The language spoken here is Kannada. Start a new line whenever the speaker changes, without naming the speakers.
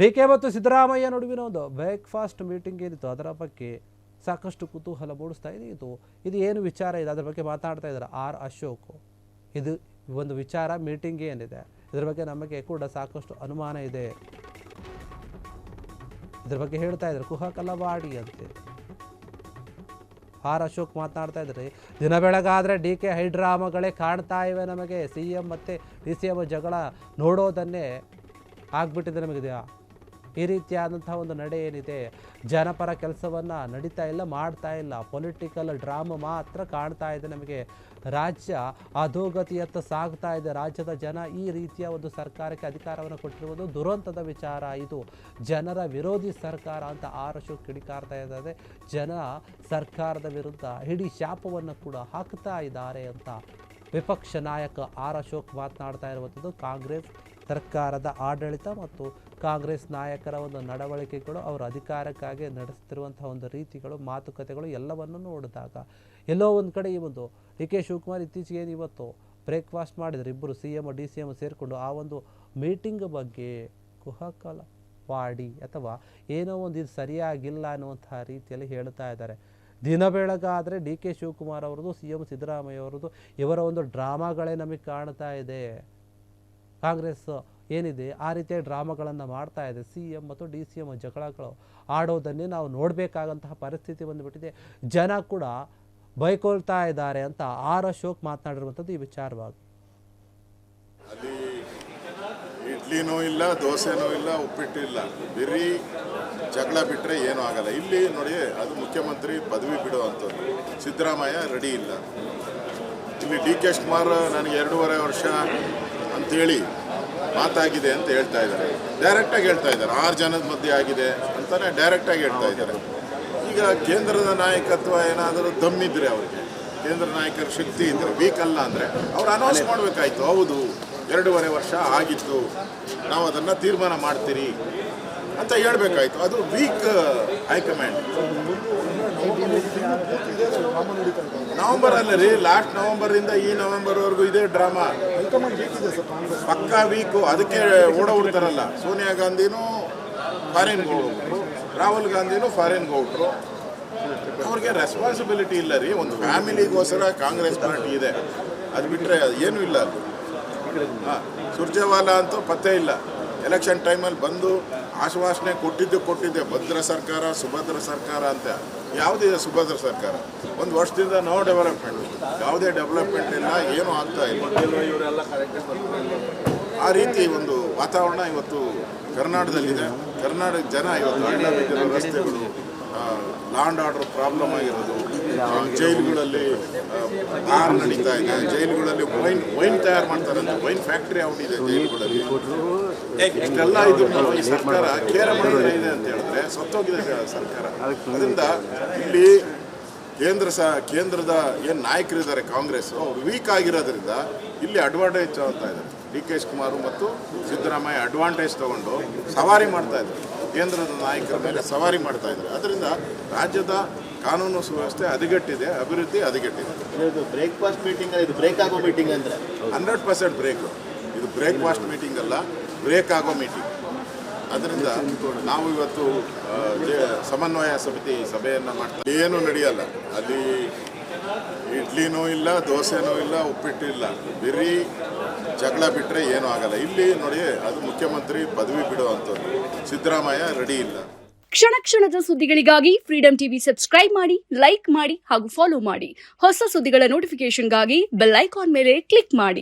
ಡಿ ಕೆ ಮತ್ತು ಸಿದ್ದರಾಮಯ್ಯ ನಡುವಿನ ಒಂದು ಬ್ರೇಕ್ಫಾಸ್ಟ್ ಮೀಟಿಂಗ್ ಏನಿತ್ತು ಅದರ ಬಗ್ಗೆ ಸಾಕಷ್ಟು ಕುತೂಹಲ ಮೂಡಿಸ್ತಾ ಇದೆ. ಇದು ಏನು ವಿಚಾರ ಇದೆ ಅದರ ಬಗ್ಗೆ ಮಾತಾಡ್ತಾ ಇದ್ದಾರೆ ಆರ್ ಅಶೋಕ್. ಇದು ಒಂದು ವಿಚಾರ ಮೀಟಿಂಗ್ ಏನಿದೆ ಇದರ ಬಗ್ಗೆ ನಮಗೆ ಕೂಡ ಸಾಕಷ್ಟು ಅನುಮಾನ ಇದೆ. ಇದ್ರ ಬಗ್ಗೆ ಹೇಳ್ತಾ ಇದ್ದಾರೆ ಕುಹಕಲವಾಡಿ ಅಂತೆ. ಆರ್ ಅಶೋಕ್ ಮಾತನಾಡ್ತಾ ಇದ್ದಾರೆ, ದಿನ ಬೆಳಗಾದರೆ ಡಿ ಕೆ ಹೈಡ್ರಾಮಾಗಳೇ ಕಾಣ್ತಾ ಇವೆ ನಮಗೆ. ಸಿ ಎಂ ಮತ್ತು ಡಿ ಸಿ ಎಂ ಜಗಳ ನೋಡೋದನ್ನೇ ಆಗ್ಬಿಟ್ಟಿದೆ ನಮಗೆ. ಈ ರೀತಿಯಾದಂಥ ಒಂದು ನಡೆ ಏನಿದೆ, ಜನಪರ ಕೆಲಸವನ್ನು ನಡೀತಾ ಇಲ್ಲ, ಮಾಡ್ತಾ ಇಲ್ಲ, ಪೊಲಿಟಿಕಲ್ ಡ್ರಾಮಾ ಮಾತ್ರ ಕಾಣ್ತಾ ಇದೆ ನಮಗೆ. ರಾಜ್ಯ ಅಧೋಗತಿಯತ್ತ ಸಾಗ್ತಾ ಇದೆ. ರಾಜ್ಯದ ಜನ ಈ ರೀತಿಯ ಒಂದು ಸರ್ಕಾರಕ್ಕೆ ಅಧಿಕಾರವನ್ನು ಕೊಟ್ಟಿರುವುದು ದುರಂತದ ವಿಚಾರ. ಇದು ಜನರ ವಿರೋಧಿ ಸರ್ಕಾರ ಅಂತ ಆರ್ ಅಶೋಕ್ ಕಿಡಿಕಾರ್ತಾ ಇದ್ದಾರೆ. ಜನ ಸರ್ಕಾರದ ವಿರುದ್ಧ ಹಿಡಿ ಶಾಪವನ್ನು ಕೂಡ ಹಾಕ್ತಾ ಇದ್ದಾರೆ ಅಂತ ವಿಪಕ್ಷ ನಾಯಕ ಆರ್ ಅಶೋಕ್ ಮಾತನಾಡ್ತಾ ಇರುವಂಥದ್ದು. ಕಾಂಗ್ರೆಸ್ ಸರ್ಕಾರದ ಆಡಳಿತ ಮತ್ತು ಕಾಂಗ್ರೆಸ್ ನಾಯಕರ ಒಂದು ನಡವಳಿಕೆಗಳು, ಅವರ ಅಧಿಕಾರಕ್ಕಾಗಿ ನಡೆಸ್ತಿರುವಂಥ ಒಂದು ರೀತಿಗಳು, ಮಾತುಕತೆಗಳು ಎಲ್ಲವನ್ನು ನೋಡಿದಾಗ ಎಲ್ಲೋ ಒಂದು ಕಡೆ ಈ ಒಂದು ಡಿ ಕೆ ಶಿವಕುಮಾರ್ ಇತ್ತೀಚೆಗೆ ಇವತ್ತು ಬ್ರೇಕ್ಫಾಸ್ಟ್ ಮಾಡಿದ್ರು. ಇಬ್ಬರು C M D C M ಸೇರಿಕೊಂಡು ಆ ಒಂದು ಮೀಟಿಂಗ್ ಬಗ್ಗೆ ಕುಹಕಲವಾಡಿ ಅಥವಾ ಏನೋ ಒಂದು ಇದು ಸರಿಯಾಗಿಲ್ಲ ಅನ್ನುವಂಥ ರೀತಿಯಲ್ಲಿ ಹೇಳ್ತಾ ಇದ್ದಾರೆ. ದಿನ ಬೆಳಗಾದರೆ ಡಿ ಕೆ ಶಿವಕುಮಾರ್ ಅವರದು, ಸಿ ಎಂ ಸಿದ್ದರಾಮಯ್ಯ ಅವರದು, ಇವರ ಒಂದು ಡ್ರಾಮಾಗಳೇ ನಮಗೆ ಕಾಣ್ತಾ ಇದೆ. ಕಾಂಗ್ರೆಸ್ ಏನಿದೆ ಆ ರೀತಿಯ ಡ್ರಾಮಾಗಳನ್ನು ಮಾಡ್ತಾ ಇದೆ. ಸಿ ಎಂ ಮತ್ತು ಡಿ ಸಿ ಎಂ ಜಗಳಗಳು ಆಡೋದನ್ನೇ ನಾವು ನೋಡಬೇಕಾದಂತಹ ಪರಿಸ್ಥಿತಿ ಬಂದುಬಿಟ್ಟಿದೆ. ಜನ ಕೂಡ ಬೈಕೊಳ್ತಾ ಇದ್ದಾರೆ ಅಂತ ಆರ್ ಅಶೋಕ್ ಮಾತನಾಡಿರುವಂಥದ್ದು ಈ ವಿಚಾರವಾಗಿ.
ಅಲ್ಲಿ ಇಡ್ಲಿನೂ ಇಲ್ಲ, ದೋಸೆನೂ ಇಲ್ಲ, ಉಪ್ಪಿಟ್ಟು ಇಲ್ಲ, ಬರೀ ಜಗಳ ಬಿಟ್ಟರೆ ಏನೂ ಆಗಲ್ಲ. ಇಲ್ಲಿ ನೋಡಿ, ಅದು ಮುಖ್ಯಮಂತ್ರಿ ಪದವಿ ಬಿಡುವಂಥದ್ದು. ಸಿದ್ದರಾಮಯ್ಯ ರೆಡಿ ಇಲ್ಲ. ಇಲ್ಲಿ ಡಿ ಕೆ ಶಿವಕುಮಾರ್ ನನಗೆ 2.5 ವರ್ಷ ಅಂಥೇಳಿ ಮಾತಾಗಿದೆ ಅಂತ ಹೇಳ್ತಾ ಇದ್ದಾರೆ. ಡೈರೆಕ್ಟಾಗಿ ಹೇಳ್ತಾ ಇದ್ದಾರೆ, 6 ಜನದ ಮಧ್ಯೆ ಆಗಿದೆ ಅಂತಲೇ ಡೈರೆಕ್ಟಾಗಿ ಹೇಳ್ತಾ ಇದ್ದಾರೆ. ಈಗ ಕೇಂದ್ರದ ನಾಯಕತ್ವ ಏನಾದರೂ ದಮ್ಮಿದ್ರೆ, ಅವರಿಗೆ ಕೇಂದ್ರ ನಾಯಕರ ಶಕ್ತಿ ಇದ್ದರೆ, ವೀಕ್ ಅಲ್ಲ ಅಂದರೆ ಅವ್ರು ಅನೌನ್ಸ್ ಮಾಡಬೇಕಾಯ್ತು. ಹೌದು 2.5 ವರ್ಷ ಆಗಿತ್ತು, ನಾವು ಅದನ್ನು ತೀರ್ಮಾನ ಮಾಡ್ತೀರಿ ಅಂತ ಹೇಳ್ಬೇಕಾಯ್ತು. ಅದು ವೀಕ್ ಹೈಕಮಾಂಡ್. ನವಂಬರಲ್ಲಿ ರೀ, ಲಾಸ್ಟ್ ನವಂಬರಿಂದ ಈ ನವಂಬರ್ವರೆಗೂ ಇದೇ ಡ್ರಾಮಾ. ಪಕ್ಕಾ ವೀಕು. ಅದಕ್ಕೆ ಓಡೋಗ್ಬಿಡ್ತಾರಲ್ಲ, ಸೋನಿಯಾ ಗಾಂಧಿನೂ ಫಾರಿನ್ಗೆ ಹೋಗ್ಬಿಟ್ರು, ರಾಹುಲ್ ಗಾಂಧಿನೂ ಫಾರಿನ್ಗೆ ಹೋಗ್ಬಿಟ್ರು. ಅವ್ರಿಗೆ ರೆಸ್ಪಾನ್ಸಿಬಿಲಿಟಿ ಇಲ್ಲ ರೀ. ಒಂದು ಫ್ಯಾಮಿಲಿಗೋಸ್ಕರ ಕಾಂಗ್ರೆಸ್ ಪಾರ್ಟಿ ಇದೆ, ಅದು ಬಿಟ್ಟರೆ ಏನೂ ಇಲ್ಲ. ಅದು ಸುರ್ಜೇವಾಲಾ ಅಂತೂ ಪತ್ತೆ ಇಲ್ಲ. ಎಲೆಕ್ಷನ್ ಟೈಮಲ್ಲಿ ಬಂದು ಆಶ್ವಾಸನೆ ಕೊಟ್ಟಿದ್ದೆ, ಭದ್ರ ಸರ್ಕಾರ, ಸುಭದ್ರ ಸರ್ಕಾರ ಅಂತ. ಯಾವುದಿದೆ ಸುಭದ್ರ ಸರ್ಕಾರ? 1 ವರ್ಷದಿಂದ ನೋ ಡೆವಲಪ್ಮೆಂಟ್, ಯಾವುದೇ ಡೆವಲಪ್ಮೆಂಟ್ ಇಲ್ಲ, ಏನೂ ಆಗ್ತಾ ಇಲ್ಲ. ಆ ರೀತಿ ಒಂದು ವಾತಾವರಣ ಇವತ್ತು ಕರ್ನಾಟಕದಲ್ಲಿದೆ. ಕರ್ನಾಟಕ ಜನ ಇವತ್ತು ಅಡ್ಡ ಬಿದ್ದಿರೋ ರಸ್ತೆಗಳು, ಲಾ ಆ್ಯಂಡ್ ಆರ್ಡರ್ ಪ್ರಾಬ್ಲಮ್ ಆಗಿರೋದು, ಜೈಲುಗಳಲ್ಲಿ ಬಾರ್ ನಡೀತಾ ಇದೆ, ಜೈಲುಗಳಲ್ಲಿ ವೈನ್ ತಯಾರು ಮಾಡ್ತಾರಂತೆ, ವೈನ್ ಫ್ಯಾಕ್ಟ್ರಿ ಔಟಿದೆ ಜೈಲುಗಳಲ್ಲಿ. ಇಷ್ಟೆಲ್ಲ ಇದು ಈ ಸರ್ಕಾರ ಕೇರ ಮಾಡಿದ್ರೆ ಇದೆ ಅಂತ ಹೇಳಿದ್ರೆ ಸತ್ತೋಗಿದೆ ಸರ್ಕಾರ. ಅದರಿಂದ ಇಲ್ಲಿ ಕೇಂದ್ರದ ಏನು ನಾಯಕರಿದ್ದಾರೆ ಕಾಂಗ್ರೆಸ್, ಅವರು ವೀಕ್ ಆಗಿರೋದ್ರಿಂದ ಇಲ್ಲಿ ಅಡ್ವಾಂಟೇಜ್ ತಗೊಳ್ತಾ ಇದ್ದಾರೆ. ಡಿ ಕೆ ಶಿವಕುಮಾರ್ ಮತ್ತು ಸಿದ್ದರಾಮಯ್ಯ ಅಡ್ವಾಂಟೇಜ್ ತಗೊಂಡು ಸವಾರಿ ಮಾಡ್ತಾ ಇದ್ದಾರೆ, ಕೇಂದ್ರದ ನಾಯಕರ ಮೇಲೆ ಸವಾರಿ ಮಾಡ್ತಾ ಇದ್ದಾರೆ. ಅದರಿಂದ ರಾಜ್ಯದ ಕಾನೂನು ಸುವ್ಯವಸ್ಥೆ ಹದಗೆಟ್ಟಿದೆ, ಅಭಿವೃದ್ಧಿ ಹದಗೆಟ್ಟಿದೆ.
ಇದು ಬ್ರೇಕ್ಫಾಸ್ಟ್ ಮೀಟಿಂಗ್, ಇದು ಬ್ರೇಕ್ ಆಗೋ ಮೀಟಿಂಗ್ ಅಂದರೆ
100% ಬ್ರೇಕು. ಇದು ಬ್ರೇಕ್ಫಾಸ್ಟ್ ಮೀಟಿಂಗ್ ಅಲ್ಲ, ಬ್ರೇಕ್ ಆಗೋ ಮೀಟಿಂಗ್. ಅದರಿಂದ ನಾವು ಇವತ್ತು ಸಮನ್ವಯ ಸಮಿತಿ ಸಭೆಯನ್ನು ಮಾಡ್ತೀವಿ. ಏನೂ ನಡೆಯಲ್ಲ ಅಲ್ಲಿ. ಇಡ್ಲಿನೂ ಇಲ್ಲ, ದೋಸೆನೂ ಇಲ್ಲ, ಉಪ್ಪಿಟ್ಟು ಇಲ್ಲ, ಬರೀ ಜಗಳ ಬಿಟ್ಟರೆ ಏನೂ ಆಗಲ್ಲ. ಇಲ್ಲಿ ನೋಡಿ, ಅದು ಮುಖ್ಯಮಂತ್ರಿ ಪದವಿ ಬಿಡುವಂಥದ್ದು. ಸಿದ್ದರಾಮಯ್ಯ ರೆಡಿ ಇಲ್ಲ.
ಕ್ಷಣ ಕ್ಷಣದ ಸುದ್ದಿಗಳಿಗಾಗಿ ಫ್ರೀಡಂ ಟಿವಿ ಸಬ್ಸ್ಕ್ರೈಬ್ ಮಾಡಿ, ಲೈಕ್ ಮಾಡಿ ಹಾಗೂ ಫಾಲೋ ಮಾಡಿ. ಹೊಸ ಸುದ್ದಿಗಳ ನೋಟಿಫಿಕೇಶನ್ಗಾಗಿ ಬೆಲ್ ಐಕಾನ್ ಮೇಲೆ ಕ್ಲಿಕ್ ಮಾಡಿ.